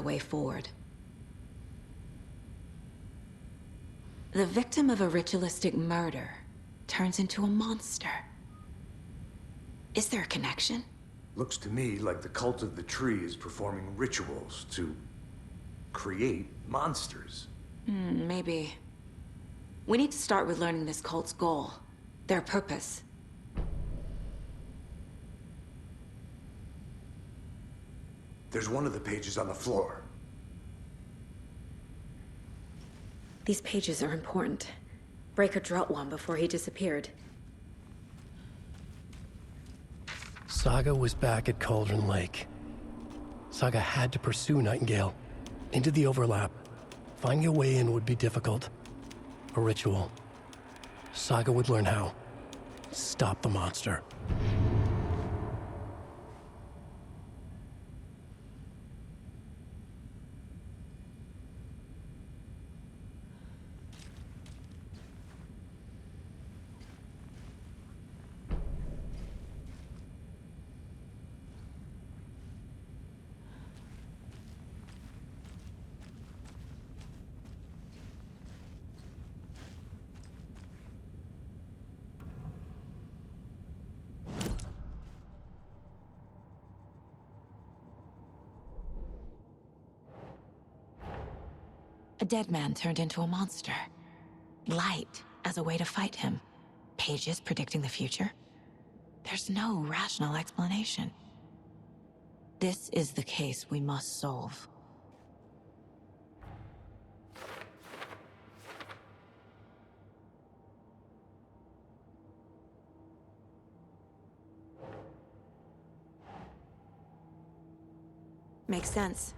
way forward. The victim of a ritualistic murder turns into a monster. Is there a connection? Looks to me like the cult of the tree is performing rituals to create monsters. Maybe. We need to start with learning this cult's goal, their purpose. There's one of the pages on the floor. These pages are important. Breaker dropped one before he disappeared. Saga was back at Cauldron Lake. Saga had to pursue Nightingale. Into the overlap. Finding a way in would be difficult. A ritual. Saga would learn how. Stop the monster. A dead man turned into a monster. Light as a way to fight him. Pages predicting the future. There's no rational explanation. This is the case we must solve. Makes sense.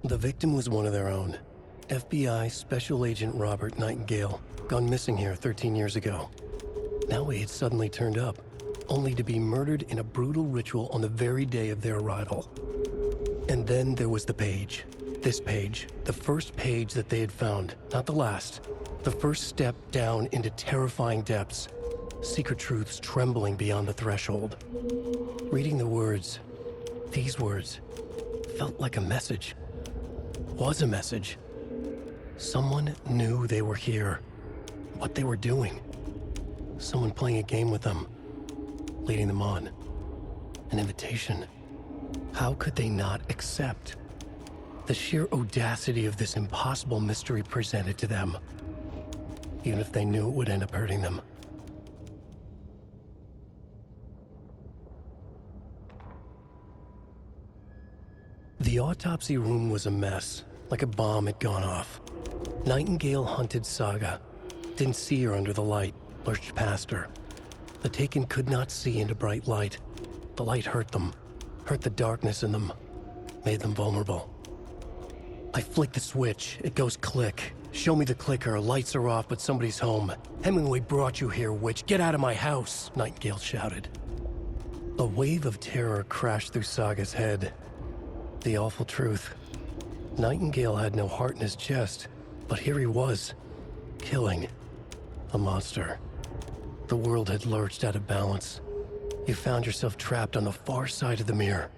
The victim was one of their own. FBI Special Agent Robert Nightingale, gone missing here 13 years ago. Now he had suddenly turned up, only to be murdered in a brutal ritual on the very day of their arrival. And then there was the page. This page, the first page that they had found, not the last. The first step down into terrifying depths. Secret truths trembling beyond the threshold. Reading the words, these words, felt like a message. Was a message. Someone knew they were here, what they were doing. Someone playing a game with them, leading them on. An invitation. How could they not accept? The sheer audacity of this impossible mystery presented to them, even if they knew it would end up hurting them. The autopsy room was a mess, like a bomb had gone off. Nightingale hunted Saga, didn't see her under the light, lurched past her. The Taken could not see into bright light. The light hurt them, hurt the darkness in them, made them vulnerable. I flick the switch, it goes click. Show me the clicker, lights are off, but somebody's home. Hemingway brought you here, witch. Get out of my house, Nightingale shouted. A wave of terror crashed through Saga's head. The awful truth. Nightingale had no heart in his chest, but here he was, killing a monster. The world had lurched out of balance. You found yourself trapped on the far side of the mirror.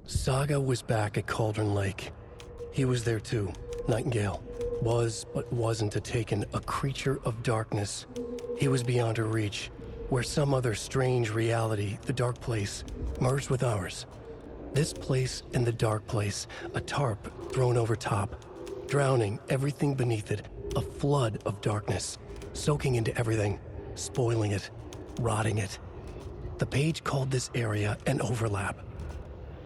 Saga was back at Cauldron Lake. He was there too, Nightingale. Was, but wasn't a Taken, a creature of darkness. He was beyond her reach, where some other strange reality, the dark place, merged with ours. This place and the dark place, a tarp thrown over top, drowning everything beneath it, a flood of darkness, soaking into everything, spoiling it, rotting it. The page called this area an overlap.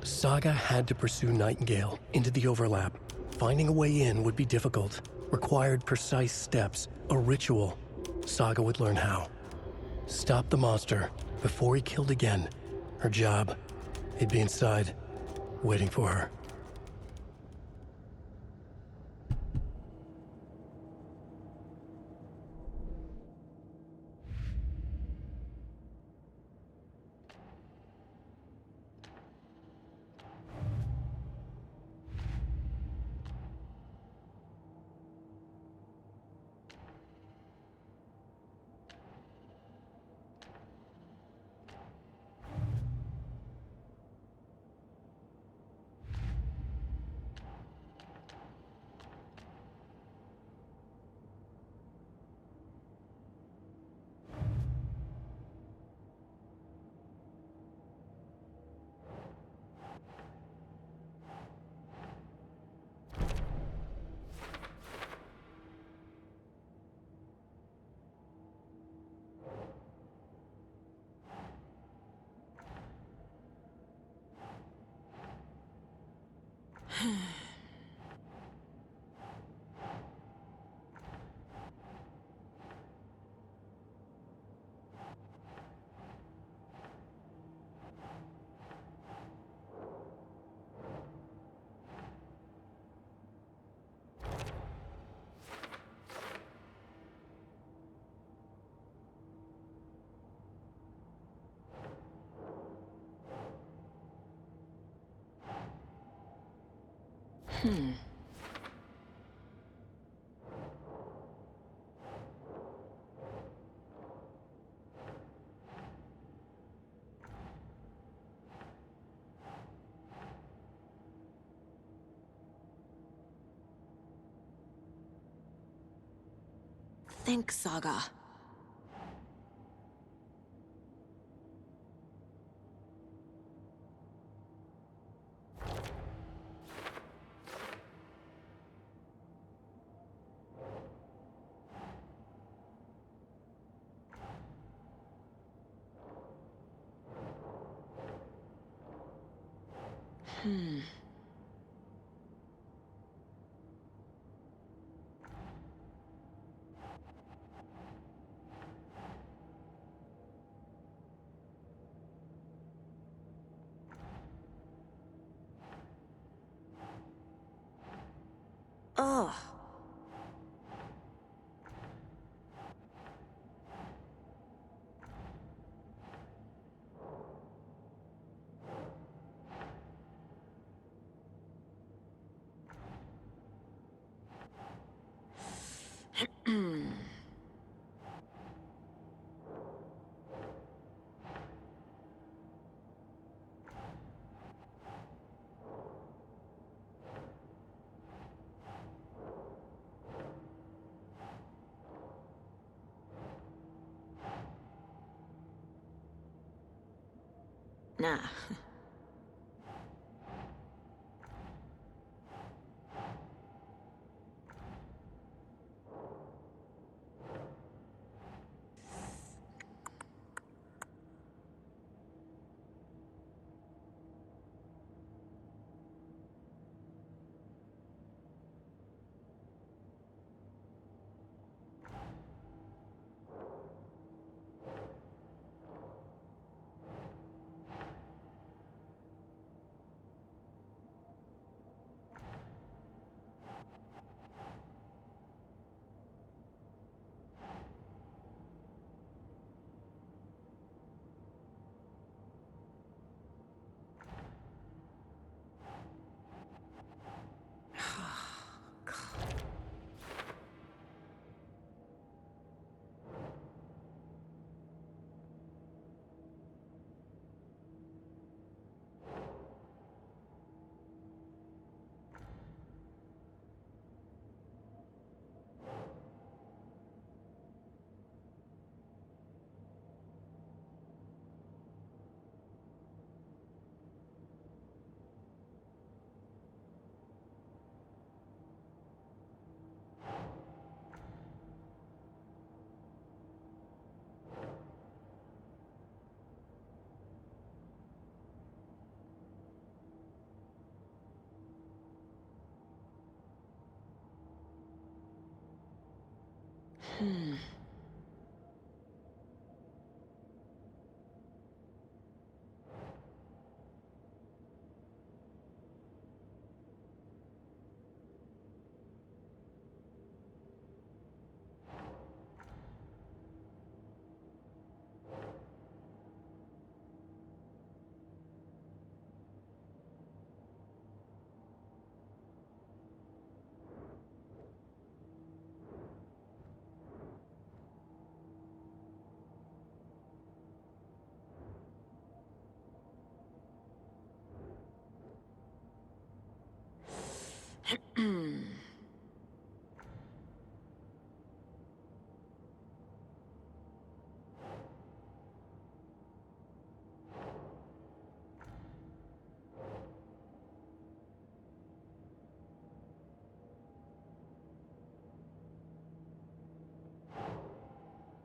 Saga had to pursue Nightingale into the overlap. Finding a way in would be difficult, required precise steps, a ritual. Saga would learn how. Stop the monster before he killed again. Her job. He'd be inside, waiting for her. Think, Saga. Ugh. Nah.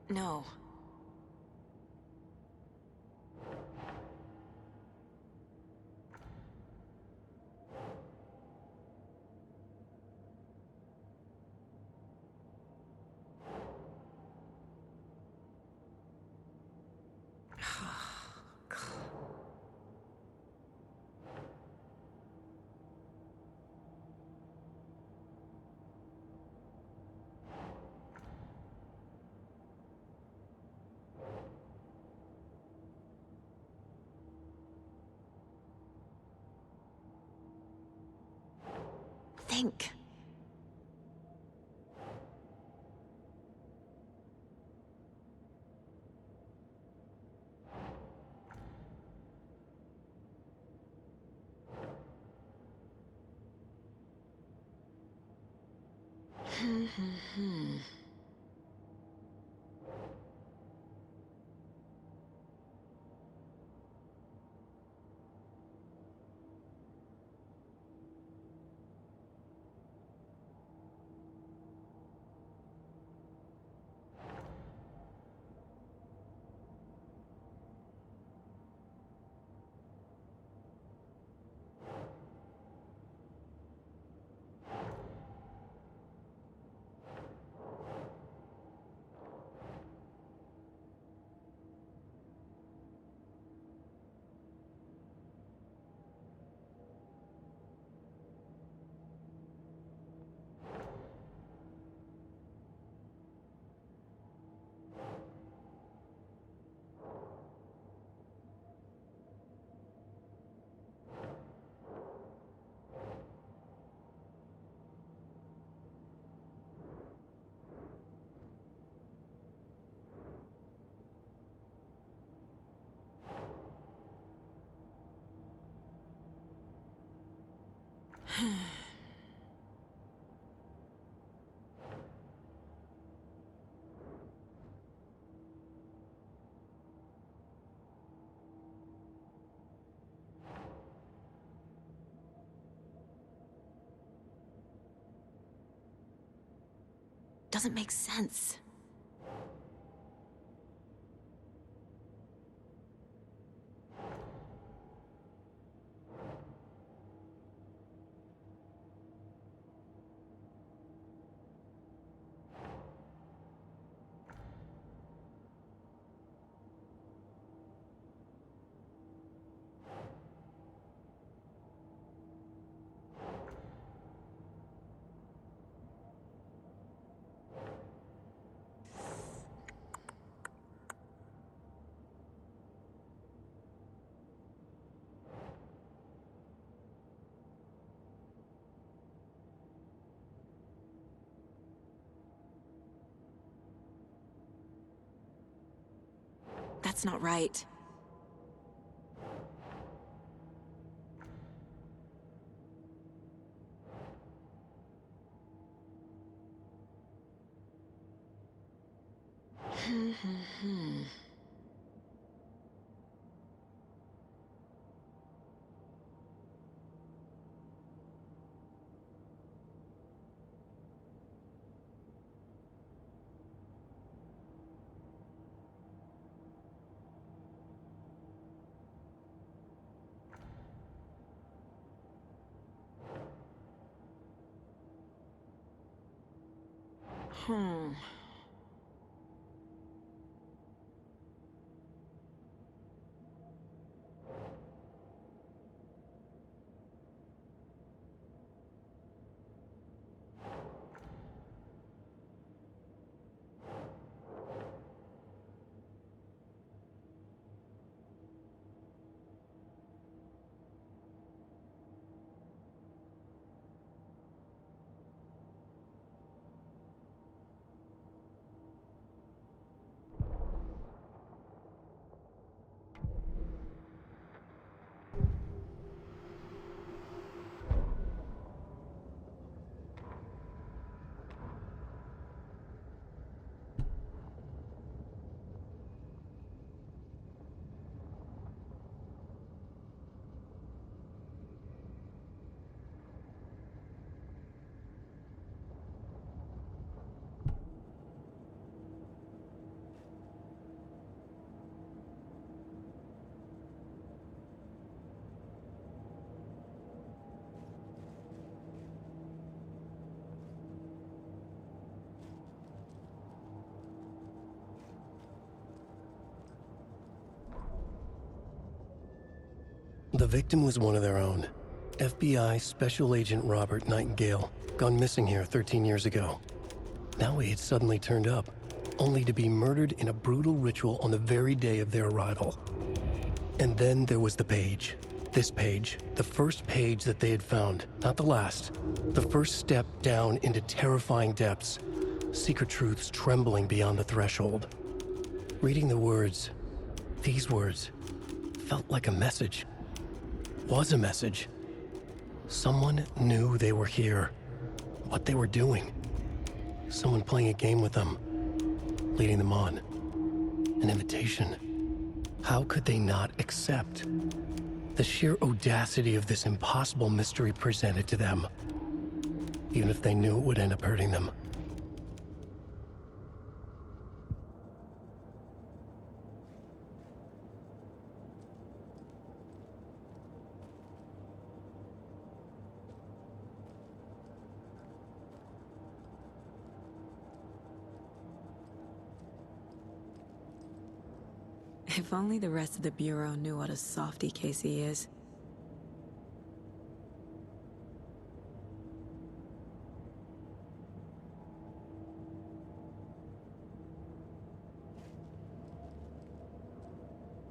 No. Think. Doesn't make sense. That's not right. Hmm. The victim was one of their own. FBI Special Agent Robert Nightingale, gone missing here 13 years ago. Now he had suddenly turned up, only to be murdered in a brutal ritual on the very day of their arrival. And then there was the page. This page, the first page that they had found, not the last. The first step down into terrifying depths, secret truths trembling beyond the threshold. Reading the words, these words, felt like a message. Was a message. Someone knew they were here, what they were doing. Someone playing a game with them, leading them on. An invitation. How could they not accept? The sheer audacity of this impossible mystery presented to them, even if they knew it would end up hurting them. If only the rest of the Bureau knew what a softy Casey is.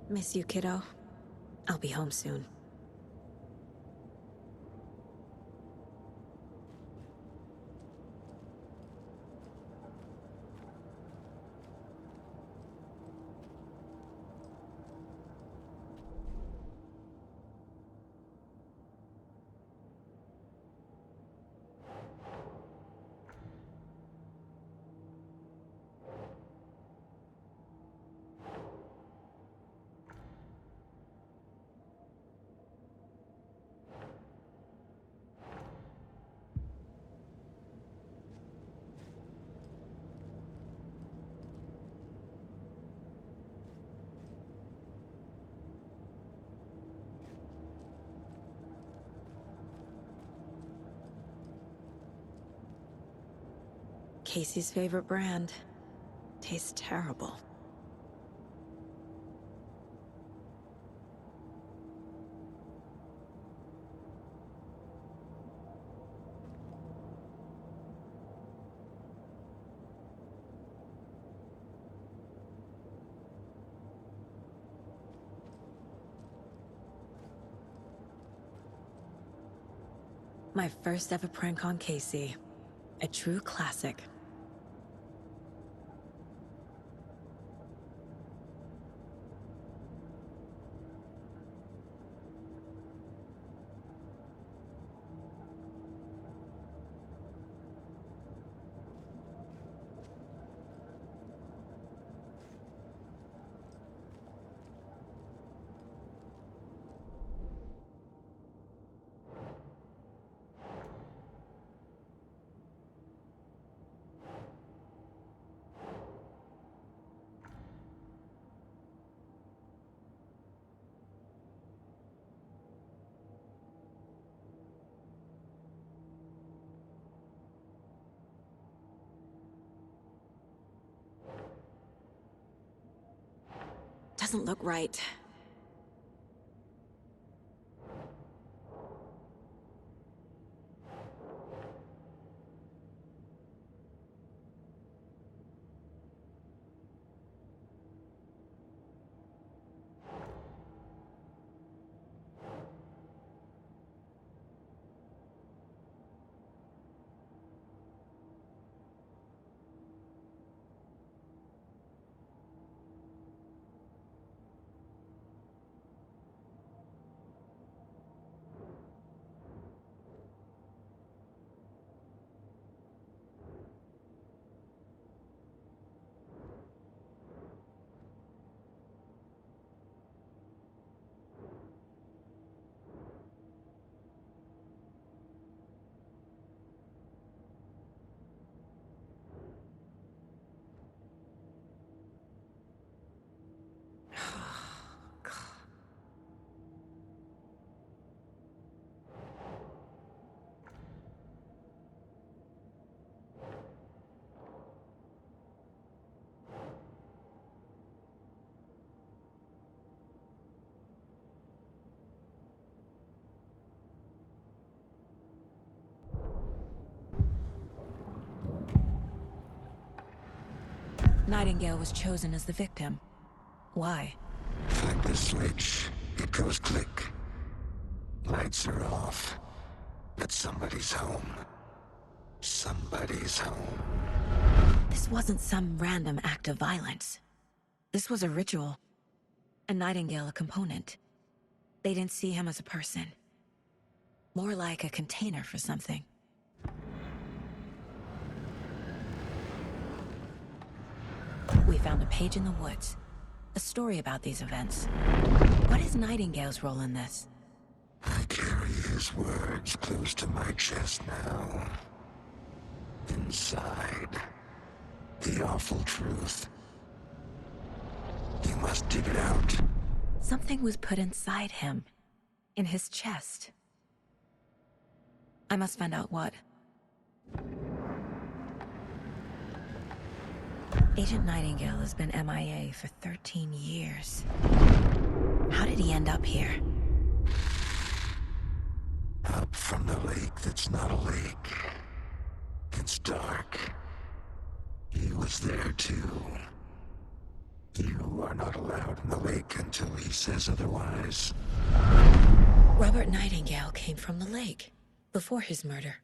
Miss you, kiddo. I'll be home soon. Casey's favorite brand. Tastes terrible. My first ever prank on Casey. A true classic. Doesn't look right. Nightingale was chosen as the victim. Why? Flip the switch. It goes click. Lights are off. But somebody's home. Somebody's home. This wasn't some random act of violence. This was a ritual. And Nightingale a component. They didn't see him as a person. More like a container for something. We found a page in the woods. A story about these events. What is Nightingale's role in this? I carry his words close to my chest now. Inside, the awful truth. You must dig it out. Something was put inside him. In his chest. I must find out what. Agent Nightingale has been MIA for 13 years. How did he end up here? Up from the lake that's not a lake. It's dark. He was there too. You are not allowed in the lake until he says otherwise. Robert Nightingale came from the lake, before his murder.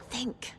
Think.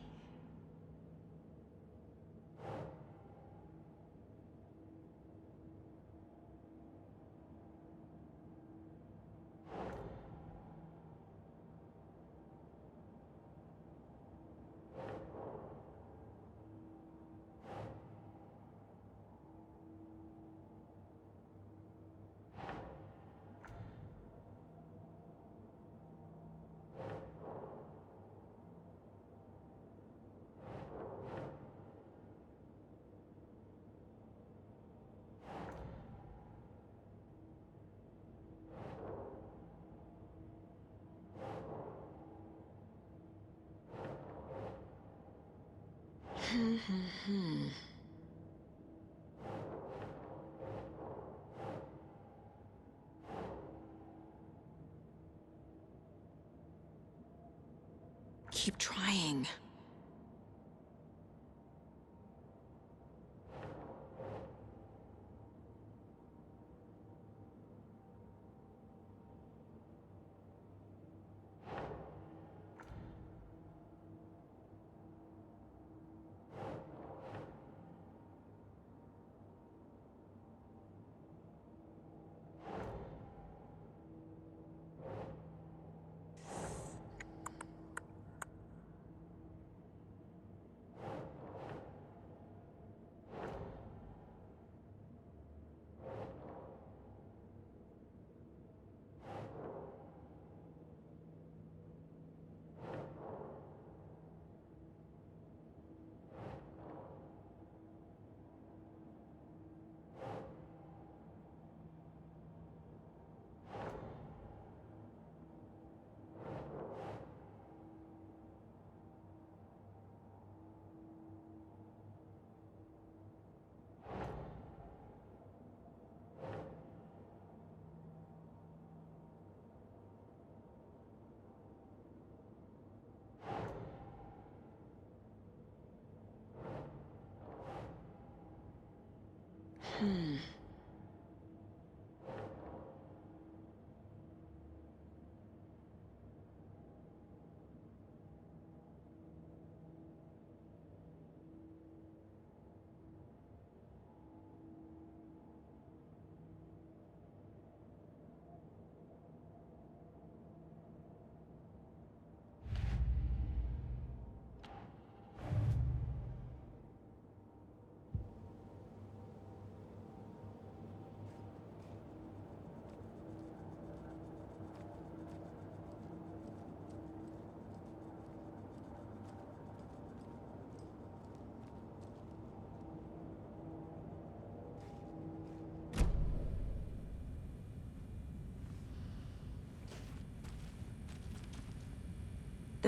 Keep trying.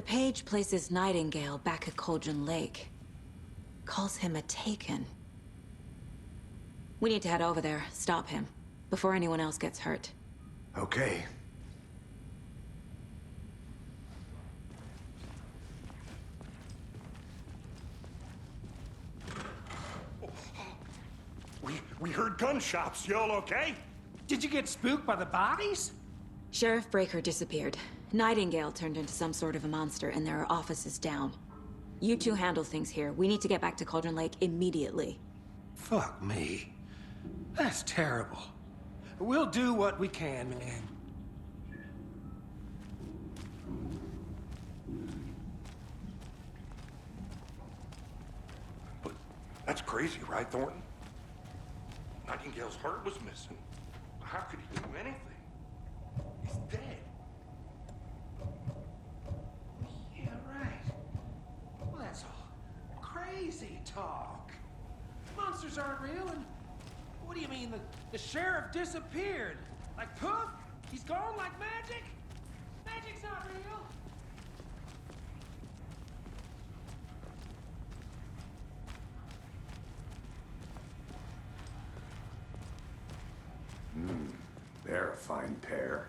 The page places Nightingale back at Cauldron Lake. Calls him a Taken. We need to head over there, stop him, before anyone else gets hurt. Okay. We heard gunshots. Y'all okay? Did you get spooked by the bodies? Sheriff Breaker disappeared. Nightingale turned into some sort of a monster, and there are offices down. You two handle things here. We need to get back to Cauldron Lake immediately. Fuck me. That's terrible. We'll do what we can, man. But that's crazy, right, Thornton? Nightingale's heart was missing. How could he do anything? He's dead. Yeah, right. Well, that's all crazy talk. Monsters aren't real, and what do you mean the sheriff disappeared? Like poof? He's gone like magic? Magic's not real. They're a fine pair.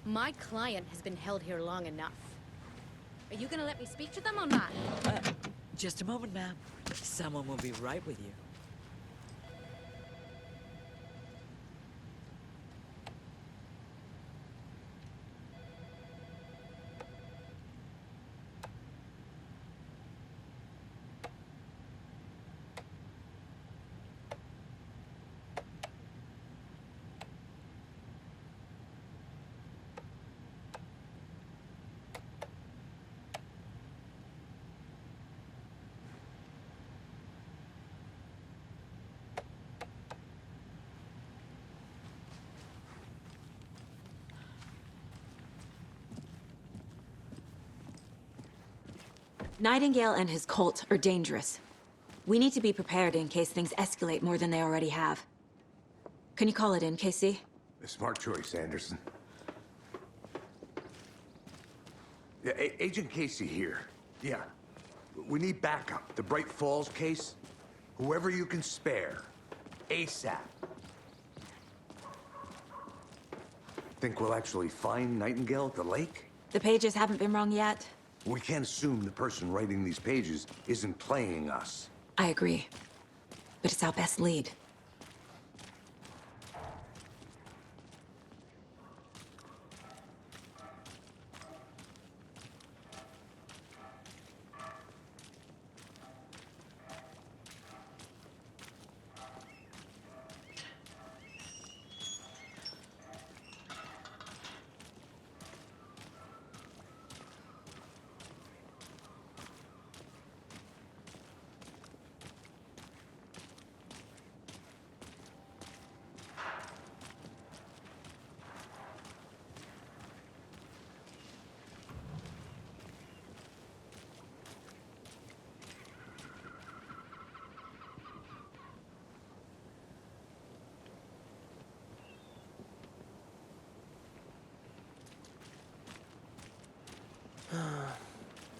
My client has been held here long enough. Are you gonna let me speak to them or not? Just a moment, ma'am. Someone will be right with you. Nightingale and his cult are dangerous. We need to be prepared in case things escalate more than they already have. Can you call it in, Casey? A smart choice, Anderson. Yeah, Agent Casey here. Yeah. We need backup. The Bright Falls case. Whoever you can spare. ASAP. Think we'll actually find Nightingale at the lake? The pages haven't been wrong yet. We can't assume the person writing these pages isn't playing us. I agree. But it's our best lead.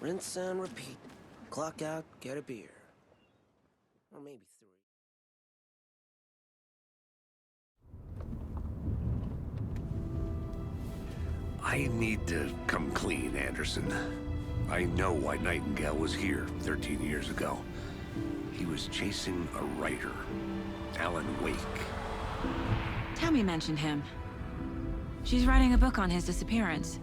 Rinse and repeat. Clock out, get a beer. Or maybe 3. I need to come clean, Anderson. I know why Nightingale was here 13 years ago. He was chasing a writer, Alan Wake. Tammy mentioned him. She's writing a book on his disappearance.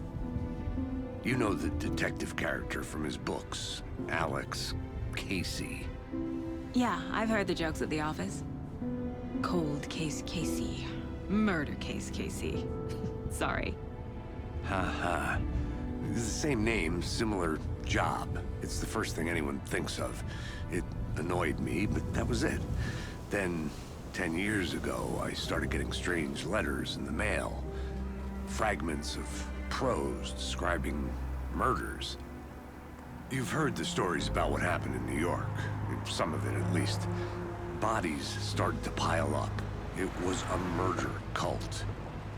You know the detective character from his books, Alex Casey. Yeah, I've heard the jokes at the office. Cold case Casey. Murder case Casey. Sorry. Ha. It's the same name, similar job. It's the first thing anyone thinks of. It annoyed me, but that was it. Then, 10 years ago, I started getting strange letters in the mail. Fragments of prose describing murders. You've heard the stories about what happened in New York. Some of it, at least. Bodies started to pile up. It was a murder cult.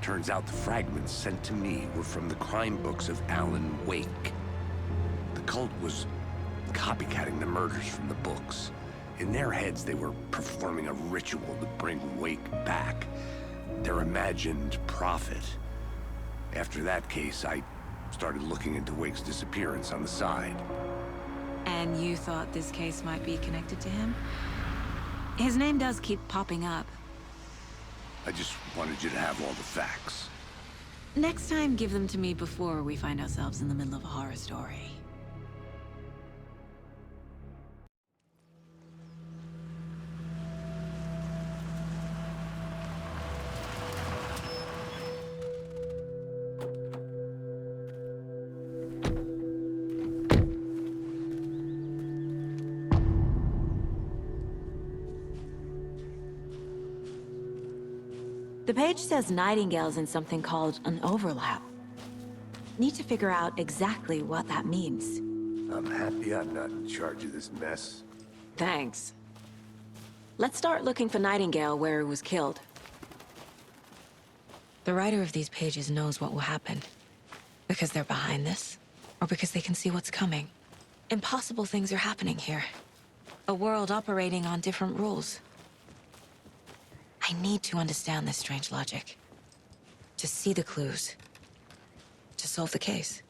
Turns out the fragments sent to me were from the crime books of Alan Wake. The cult was copycatting the murders from the books. In their heads, they were performing a ritual to bring Wake back. Their imagined prophet. After that case, I started looking into Wake's disappearance on the side. And you thought this case might be connected to him? His name does keep popping up. I just wanted you to have all the facts. Next time, give them to me before we find ourselves in the middle of a horror story. The page says Nightingale's in something called an overlap. Need to figure out exactly what that means. I'm happy I'm not in charge of this mess. Thanks. Let's start looking for Nightingale where he was killed. The writer of these pages knows what will happen. Because they're behind this, or because they can see what's coming. Impossible things are happening here. A world operating on different rules. I need to understand this strange logic. To see the clues. To solve the case.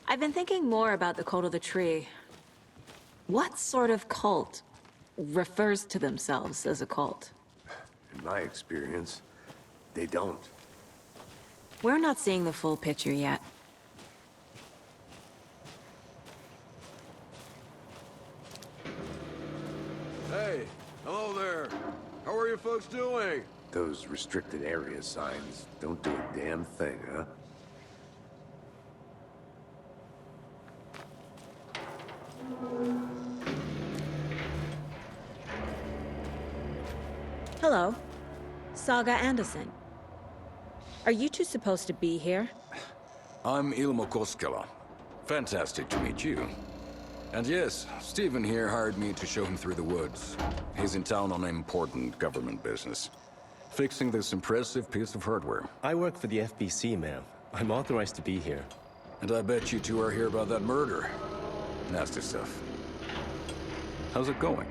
I've been thinking more about the Cult of the Tree. What sort of cult refers to themselves as a cult? In my experience, they don't. We're not seeing the full picture yet. Hey, hello there. How are you folks doing? Those restricted area signs don't do a damn thing, huh? Hello. Saga Anderson. Are you two supposed to be here? I'm Ilmo Koskela. Fantastic to meet you. And yes, Stephen here hired me to show him through the woods. He's in town on important government business. Fixing this impressive piece of hardware. I work for the FBC, ma'am. I'm authorized to be here. And I bet you two are here about that murder. Nasty stuff. How's it going?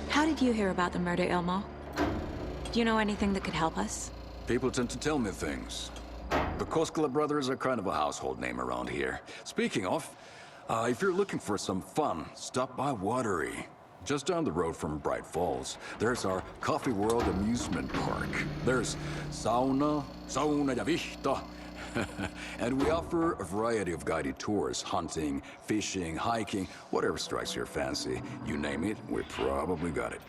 How did you hear about the murder, Ilmo? Do you know anything that could help us? People tend to tell me things. The Koskela brothers are kind of a household name around here. Speaking of, If you're looking for some fun, stop by Watery. Just down the road from Bright Falls, there's our Coffee World amusement park. There's sauna ja vihta. And we offer a variety of guided tours, hunting, fishing, hiking, whatever strikes your fancy. You name it, we probably got it.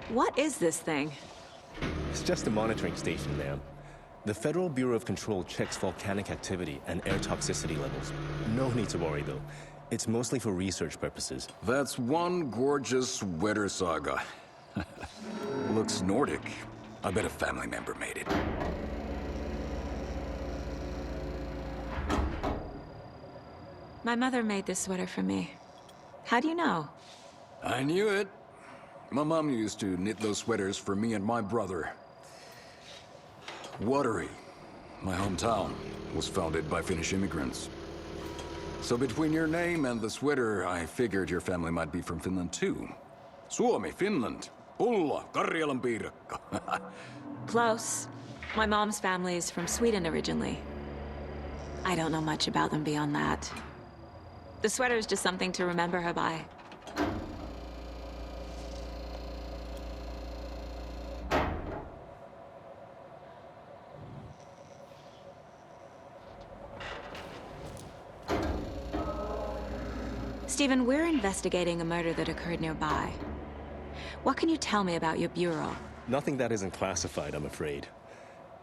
What is this thing? It's just a monitoring station, ma'am. The Federal Bureau of Control checks volcanic activity and air toxicity levels. No need to worry, though. It's mostly for research purposes. That's one gorgeous weather saga. Looks Nordic. I bet a family member made it. My mother made this sweater for me. How do you know? I knew it. My mom used to knit those sweaters for me and my brother. Watery, my hometown, was founded by Finnish immigrants. So between your name and the sweater, I figured your family might be from Finland too. Suomi, Finland. Pulla, Karjalan piirakka. Close. My mom's family is from Sweden originally. I don't know much about them beyond that. The sweater is just something to remember her by. Stephen, we're investigating a murder that occurred nearby. What can you tell me about your bureau? Nothing that isn't classified, I'm afraid.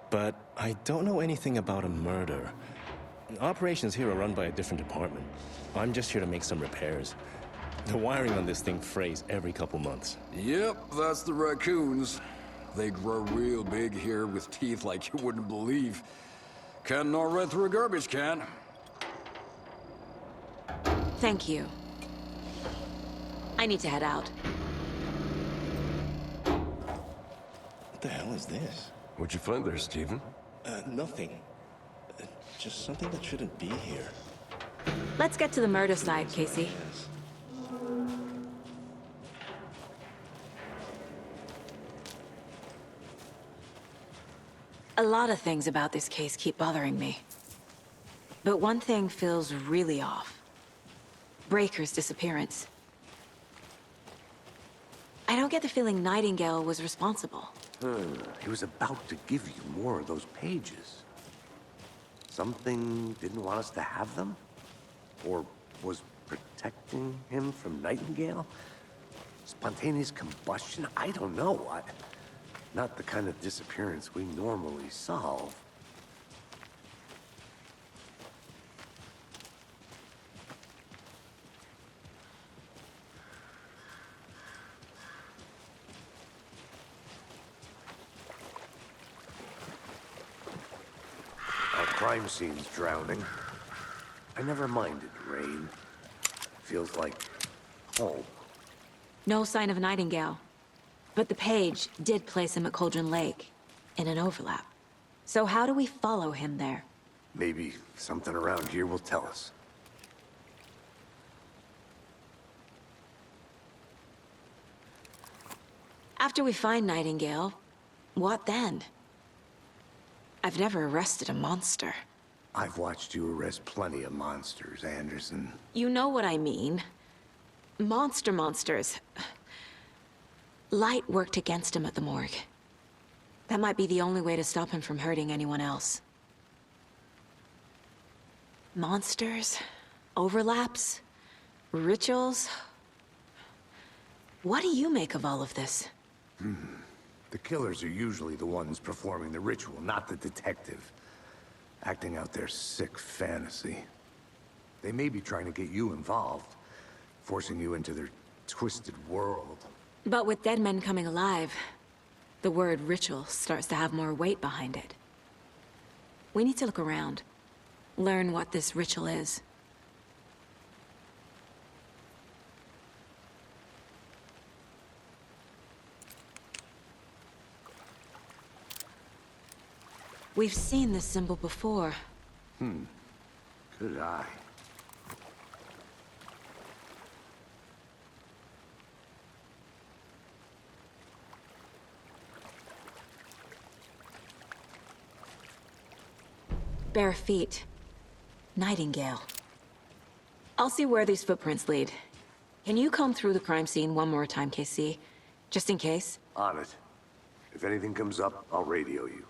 But I don't know anything about a murder. Operations here are run by a different department. I'm just here to make some repairs. The wiring on this thing frays every couple months. Yep, that's the raccoons. They grow real big here with teeth like you wouldn't believe. Can't gnaw right through a garbage can. Thank you. I need to head out. What the hell is this? What'd you find there, Stephen? Nothing. Just something that shouldn't be here. Let's get to the murder site, Casey. A lot of things about this case keep bothering me. But one thing feels really off. Breaker's disappearance. I don't get the feeling Nightingale was responsible. He was about to give you more of those pages. Something didn't want us to have them? Or was protecting him from Nightingale? Spontaneous combustion? I don't know. Not the kind of disappearance we normally solve. Our crime scene's drowning. I never minded rain. Feels like home. No sign of Nightingale. But the page did place him at Cauldron Lake, in an overlap. So how do we follow him there? Maybe something around here will tell us. After we find Nightingale, what then? I've never arrested a monster. I've watched you arrest plenty of monsters, Anderson. You know what I mean. Monsters. Light worked against him at the morgue. That might be the only way to stop him from hurting anyone else. Monsters? Overlaps? Rituals? What do you make of all of this? The killers are usually the ones performing the ritual, not the detective. Acting out their sick fantasy. They may be trying to get you involved, forcing you into their twisted world. But with dead men coming alive, the word ritual starts to have more weight behind it. We need to look around. Learn what this ritual is. We've seen this symbol before. Good eye. Bare feet. Nightingale. I'll see where these footprints lead. Can you comb through the crime scene one more time, KC? Just in case? On it. If anything comes up, I'll radio you.